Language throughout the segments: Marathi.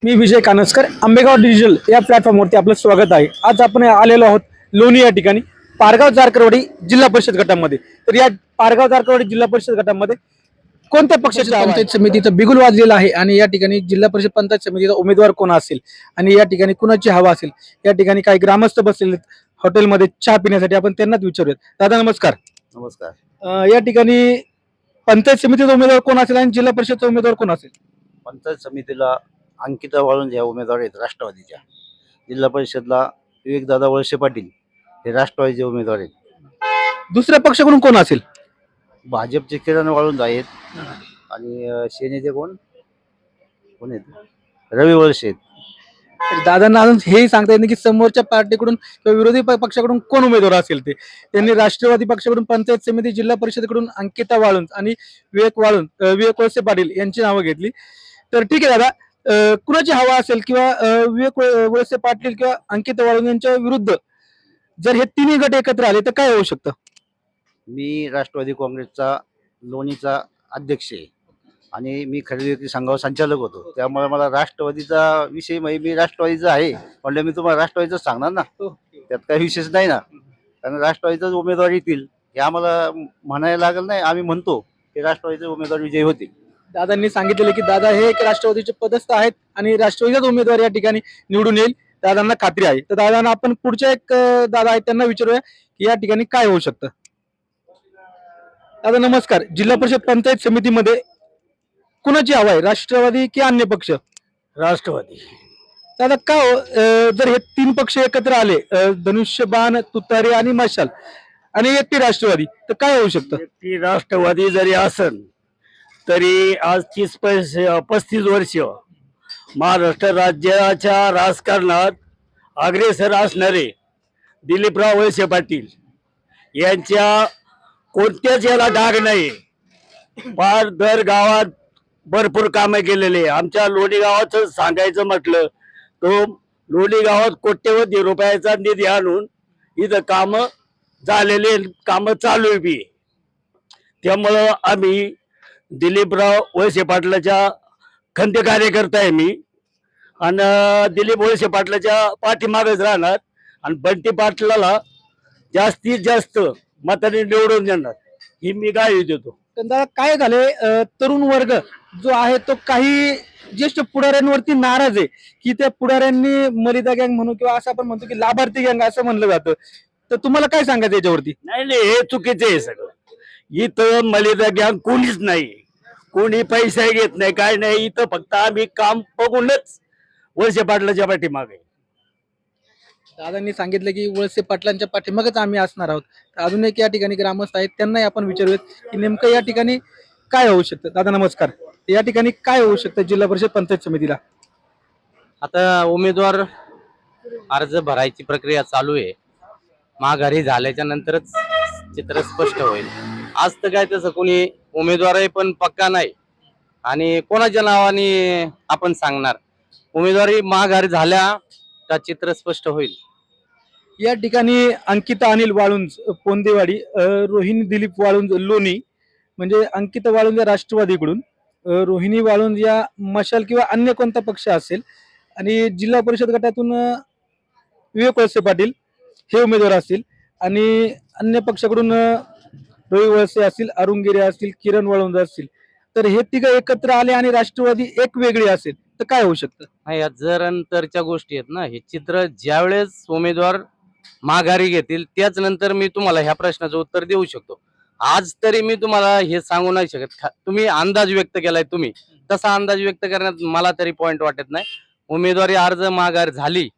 मी विजय कानसकर, आंबेगाव डिजिटल या प्लॅटफॉर्मवरती आपलं स्वागत आहे। आज आपण आलेलो आहोत लोणी या ठिकाणी पारगाव जारकरवाडी जिल्हा परिषद गटामध्ये। तर या पारगाव जारकरवाडी जिल्हा परिषद गटामध्ये कोणत्या पक्षाची पंचायत समितीचं बिगुल वाजलेलं आहे आणि या ठिकाणी जिल्हा परिषद पंचायत समितीचा उमेदवार कोण असेल आणि या ठिकाणी कुणाची हवा असेल, या ठिकाणी काही ग्रामस्थ बसलेले हॉटेलमध्ये चहा पिण्यासाठी, आपण त्यांनाच विचारूयात। दादा नमस्कार। नमस्कार। या ठिकाणी पंचायत समितीचा उमेदवार कोण असेल आणि जिल्हा परिषदचा उमेदवार कोण असेल? पंचायत समितीला अंकिता वाळुंज या उमेदवार आहेत राष्ट्रवादीच्या। जिल्हा परिषदला विवेकदादा वळसे पाटील हे राष्ट्रवादीचे उमेदवार आहेत। दुसऱ्या पक्षाकडून कोण असेल? भाजपचे किरण वाळुंज आहेत आणि सेनेचे कोण कोण आहेत, रवी वळसे आहेत। दादांना अजून हेही सांगता येत नाही की समोरच्या पार्टीकडून किंवा विरोधी पक्षाकडून कोण उमेदवार असेल ते। त्यांनी राष्ट्रवादी पक्षाकडून पंचायत समिती, जिल्हा परिषदेकडून अंकिता वाळुंज आणि विवेक वळसे पाटील यांची नावं घेतली। तर ठीक आहे दादा, कुणाची हवा असेल किंवा विवेक वळसे पाटील किंवा अंकिता वाळुंज यांच्या विरुद्ध जर हे तिन्ही गट एकत्र आले तर काय होऊ शकतं? मी राष्ट्रवादी काँग्रेसचा लोणीचा अध्यक्ष आहे आणि मी खरेदी विक्री संघावर संचालक होतो, त्यामुळे मला राष्ट्रवादीचा विषय मी राष्ट्रवादीचा आहे म्हणलं मी तुम्हाला राष्ट्रवादीच सांगणार ना, त्यात काही विशेष नाही ना। कारण राष्ट्रवादीचाच उमेदवार येतील हे आम्हाला म्हणायला लागलं नाही, आम्ही म्हणतो की राष्ट्रवादीचे उमेदवार विजयी होतील। दादांनी सांगितलेले की दादा हे एक राष्ट्रवादीचे पदस्थ आहेत आणि राष्ट्रवादीचाच उमेदवार या ठिकाणी निवडून येईल, दादांना खात्री आहे। तर दादांना आपण पुढच्या एक दादा आहेत त्यांना विचारूया की या ठिकाणी काय होऊ शकतं। दादा नमस्कार। जिल्हा परिषद पंचायत समितीमध्ये कुणाची हवा आहे, राष्ट्रवादी की अन्य पक्ष? राष्ट्रवादी। दादा का जर हे तीन पक्ष एकत्र आले, धनुष्यबाण, तुतारी आणि मशाल, आणि एकटी राष्ट्रवादी, तर काय होऊ शकतं? ती राष्ट्रवादी जरी असन तरी आज 35 वर्ष महाराष्ट्र राज्याच्या राजकारणात अग्रेसर असणारे दिलीपराव वळसे पाटील यांच्या कोणत्याच याला डाग नाही। फार दर गावात भरपूर कामे केलेले। आमच्या लोणी गावाचं सांगायचं म्हटलं तो लोणी गावात कोट्यवधी रुपयाचा निधी आणून इथं काम झालेले, काम चालू आहे बी। त्यामुळं आम्ही दिलीपराव वळसे पाटलाच्या खंत कार्यकर्ता आहे मी आणि दिलीप वळसे पाटलाच्या पाठीमागच राहणार आणि बंटी पाटलाला जास्तीत जास्त मताने निवडून देणार ही मी गाळी देतो। तर दादा काय झाले, तरुण वर्ग जो आहे तो काही ज्येष्ठ पुढाऱ्यांवरती नाराज आहे की त्या पुढाऱ्यांनी मलिदा गँग म्हणू किंवा असं आपण म्हणतो की लाभार्थी गँग असं म्हणलं जातं, तर तुम्हाला काय सांगायचं याच्यावरती? नाही नाही, हे चुकीचं आहे सगळं। इथं मलिदा गँग कोणीच नाही, कोणी पैसा घेत नाही, काय नाही। इथं फक्त आम्ही काम बघूनच वळसे पाटलाच्या पाठीमागे। दादांनी सांगितलं की वळसे पाटलांच्या पाठीमागच आम्ही असणार आहोत। तर अजून एक या ठिकाणी ग्रामस्थ आहेत, त्यांनाही आपण विचारूयात की नेमकं या ठिकाणी काय होऊ शकतं। दादा नमस्कार। या ठिकाणी काय होऊ शकतं जिल्हा परिषद पंचायत समितीला? आता उमेदवार अर्ज भरायची प्रक्रिया चालू आहे, माघारी झाल्याच्या नंतरच चित्र स्पष्ट होईल। आज तर काय तसं कोणी उमेदवारही पण पक्का नाही आणि कोणाच्या नावाने आपण सांगणार, उमेदवारी माघारी झाल्या का चित्र स्पष्ट होईल। या ठिकाणी अंकिता अनिल वाळुंज पोंदेवाडी, रोहिणी दिलीप वाळुंज लोणी, म्हणजे अंकिता वाळुंज या राष्ट्रवादीकडून, रोहिणी वाळुंज या मशाल किंवा अन्य कोणता पक्ष असेल, आणि जिल्हा परिषद गटातून विवेक वळसे पाटील हे उमेदवार असतील, आणि अन्य पक्षाकडून रवी वळसे असतील, अरुण गिरे असतील, किरण वाळुंज असतील। तर हे तिघं एकत्र आले आणि राष्ट्रवादी एक वेगळी असेल तर काय होऊ शकतं? नाही, या जर अंतरच्या गोष्टी आहेत ना, हे चित्र ज्यावेळेस उमेदवार माघारी घेतील त्याच नंतर मी तुम्हाला ह्या प्रश्नाचं उत्तर देऊ शकतो। आज तरी मी तुम्हाला हे सांगू नाही शकत। तुम्ही अंदाज व्यक्त केलाय, तुम्ही तसा अंदाज व्यक्त करण्यात मला तरी पॉइंट वाटत नाही। उमेदवारी अर्ज माघार झाली,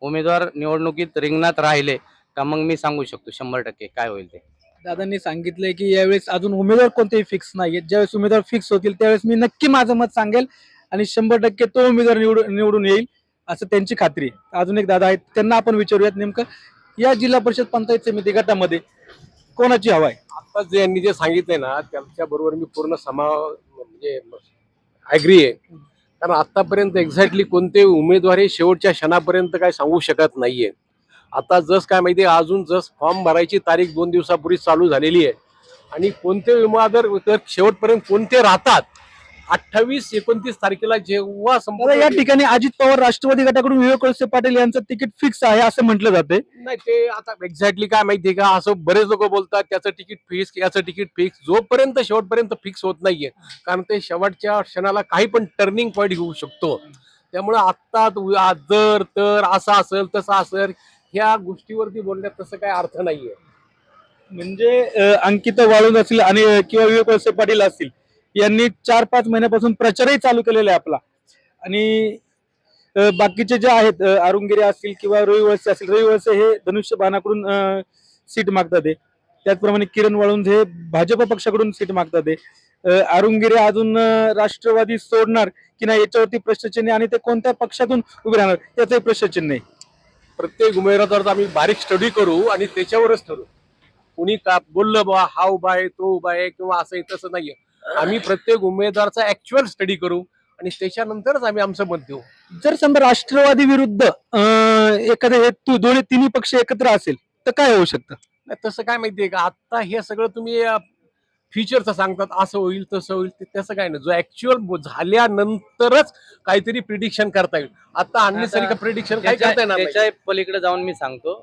उमेदवार निवडणुकीत रिंगणात राहिले का मग मी सांगू शकतो 100% काय होईल ते। दादांनी सांगितलंय की यावेळेस अजून उमेदवार कोणतेही फिक्स नाहीये, ज्यावेळेस उमेदवार फिक्स होतील त्यावेळेस मी नक्की माझं मत सांगेल आणि 100% तो उमेदवार निवडून येईल असं त्यांची खात्री आहे। अजून एक दादा आहेत, त्यांना आपण विचारूयात नेमकं या जिल्हा परिषद पंचायत समिती गटामध्ये कोणाची हवा आहे? आता जे यांनी जे सांगितलंय ना त्याच्या बरोबर मी पूर्ण म्हणजे ऍग्री आहे। कारण आतापर्यंत एक्झॅक्टली कोणते उमेदवार हे शेवटच्या क्षणापर्यंत काय सांगू शकत नाहीये। आता जस काय माहिती अजून जस फॉर्म भरायची तारीख 2 दिवसापूर्वी चालू झालेली आहे आणि कोणते उमेदवार तर शेवटपर्यंत कोणते राहतात 28-29 तारखेला जेव्हा दादा, संपूर्ण या ठिकाणी अजित पवार राष्ट्रवादी गटाकडून विवेक वळसे पाटील यांचं तिकीट फिक्स आहे असं म्हटलं जाते. नाही, ते आता एक्झॅक्टली काय माहितीये का, असं बरेच लोक बोलतात त्याचं तिकीट फिक्स, याचं तिकीट फिक्स. जोपर्यंत शेवटपर्यंत फिक्स होत नाहीये, कारण ते शेवटच्या क्षणाला काही पण टर्निंग पॉईंट घेऊ शकतो. त्यामुळे आता जर तर असं असेल तसं असेल ह्या गोष्टीवरती बोलण्यात तसं काय अर्थ नाहीये. म्हणजे अंकिता वाळुंज असतील आणि किंवा विवेक वळसे पाटील असतील यांनी 4-5 महिन्यापासून प्रचारही चालू केलेला आहे आपला. आणि बाकीचे जे आहेत अरुण गिरे असतील किंवा रवी वळसे असतील, रवी वळसे हे धनुष्यबाणाकडून सीट मागतात आहे. त्याचप्रमाणे किरण वाळुंज हे भाजप पक्षाकडून सीट मागतात आहे. अरुण गिरे अजून राष्ट्रवादी सोडणार की नाही याच्यावरती प्रश्नचिन्ह, आणि ते कोणत्या पक्षातून उभे राहणार याचंही प्रश्नचिन्ह आहे. प्रत्येक उमेदवाराचा आम्ही बारीक स्टडी करू आणि त्याच्यावरच ठरवू. कुणी का बोललं बा हा उभा आहे तो उभा आहे किंवा असं आहे तसं नाहीये. आम्ही प्रत्येक उमेदवाराचा ऍक्च्युअल स्टडी करू आणि त्याच्यानंतरच आम्ही आमचं मत देऊ. जर समजा राष्ट्रवादी विरुद्ध एखादे हे दोन्ही तिन्ही पक्ष एकत्र असेल तर काय होऊ शकतं? नाही, तसं काय माहितीये का, आता हे सगळं तुम्ही फ्युचरचं सांगतात, असं होईल तसं होईल, तसं काय नाही. जो ऍक्च्युअल झाल्यानंतरच काहीतरी प्रिडिक्शन करता येईल. आता अन्यसारखं प्रिडिक्शन काय करता येणार नाही. त्याच्या पलीकडे जाऊन मी सांगतो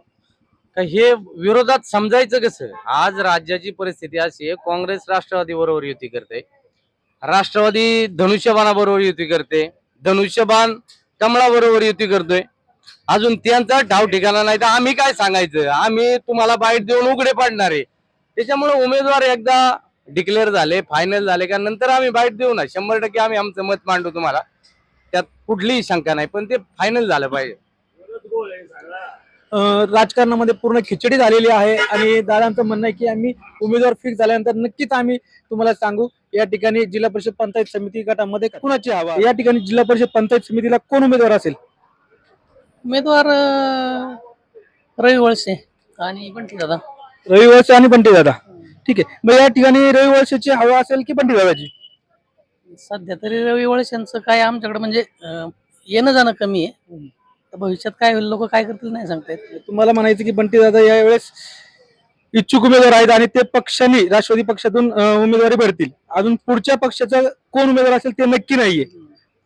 का हे विरोधात समजायचं कसं. आज राज्याची परिस्थिती अशी आहे, काँग्रेस राष्ट्रवादी बरोबर युती करते, राष्ट्रवादी धनुष्यबाणाबरोबर युती करते, धनुष्यबाण कमळाबरोबर युती करतोय. अजून त्यांचा ठाव ठिकाणा नाही तर आम्ही काय सांगायचं. आम्ही तुम्हाला बाईट देऊन उघडे पाडणार आहे. त्याच्यामुळे उमेदवार एकदा डिक्लेअर झाले, फायनल झाले का नंतर आम्ही बाईट देऊ ना. 100% आम्ही आमचं मत मांडू तुम्हाला, त्यात कुठलीही शंका नाही, पण ते फायनल झालं पाहिजे. राजकारणामध्ये पूर्ण खिचडी झालेली आहे आणि दादांचं म्हणणं आहे की आम्ही उमेदवार फिक्स झाल्यानंतर नक्कीच आम्ही तुम्हाला सांगू. या ठिकाणी जिल्हा परिषद पंचायत समिती गटामध्ये कुणाची हवा, या ठिकाणी जिल्हा परिषद पंचायत समितीला कोण उमेदवार असेल? उमेदवार रवी वळसे आणि बंटी दादा. रवी वळसे आणि बंटी दादा. ठीक आहे, मग या ठिकाणी रवी वळसेची हवा असेल की बंटी दादाची? सध्या तरी रवी वळसेंचं काय आमच्याकडे म्हणजे येणं जाणं कमी आहे. तर भविष्यात काय होईल, लोक काय करतील नाही सांगता येत. तुम्हाला म्हणायचं की बंटी दादा यावेळेस इच्छुक उमेदवार आहेत आणि ते पक्षाने राष्ट्रवादी पक्षातून उमेदवारी भरतील. अजून पुढच्या पक्षाचा कोण उमेदवार असेल ते नक्की नाहीये.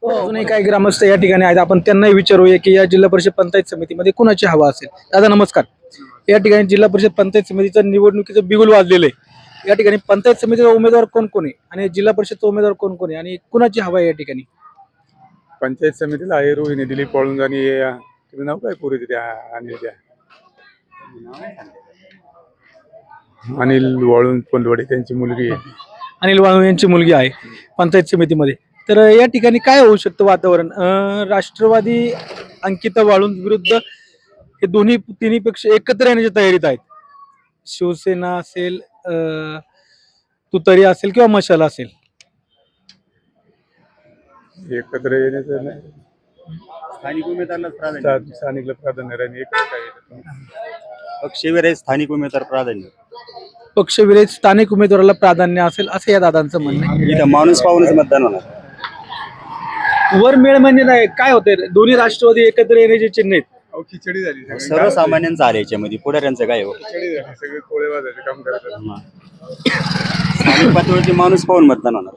अजूनही काही ग्रामस्थ या ठिकाणी आहेत, आपण त्यांनाही विचारूया की या जिल्हा परिषद पंचायत समितीमध्ये कुणाची हवा असेल. दादा नमस्कार. या ठिकाणी जिल्हा परिषद पंचायत समितीचं निवडणुकीचं बिगुल वाजलेलं आहे. या ठिकाणी पंचायत समितीचा उमेदवार कोण कोण आहे आणि जिल्हा परिषदचा उमेदवार कोण कोण आहे आणि कुणाची हवा आहे या ठिकाणी? पंचायत समितीला आहे रोहिणी दिलीप वाळुंज आणि तिचं नाव काय पुरी त्या अनिल वाळुंज पोंदवडे त्यांची मुलगी आहे. अनिल वाळुंज यांची मुलगी आहे पंचायत समितीमध्ये. तर या ठिकाणी काय होऊ शकतं वातावरण? राष्ट्रवादी अंकिता वाळुंज विरुद्ध हे दोन्ही तिन्ही पक्ष एकत्र येण्याच्या तयारीत आहेत. शिवसेना असेल, तुतारी असेल किंवा मशाल असेल. एकत्र येण्याचं नाही, स्थानिक उमेदवाराला प्राधान्य, स्थानिकला प्राधान्य राहील. एकत्र काय पक्षविरहित स्थानिक उमेदवार प्राधान्य. पक्षविरहित स्थानिक उमेदवाराला प्राधान्य असेल असं या दादांचं म्हणणं आहे. इथं माणूस पाहूनच मतदान होणार. वर मेळ म्हणजे नाही, काय होतंय दोन्ही राष्ट्रवादी एकत्र येण्याचे चिन्ह आहेत. खिचडी झाली सगळी. सर्वसामान्यांचं आलं याच्यामध्ये, पुढाऱ्यांचं काय हो. खिचडी झाली, सगळे कोळेबाजाचे काम करतात. स्थानिक पातळीवरती माणूस पाहून मतदान होणार.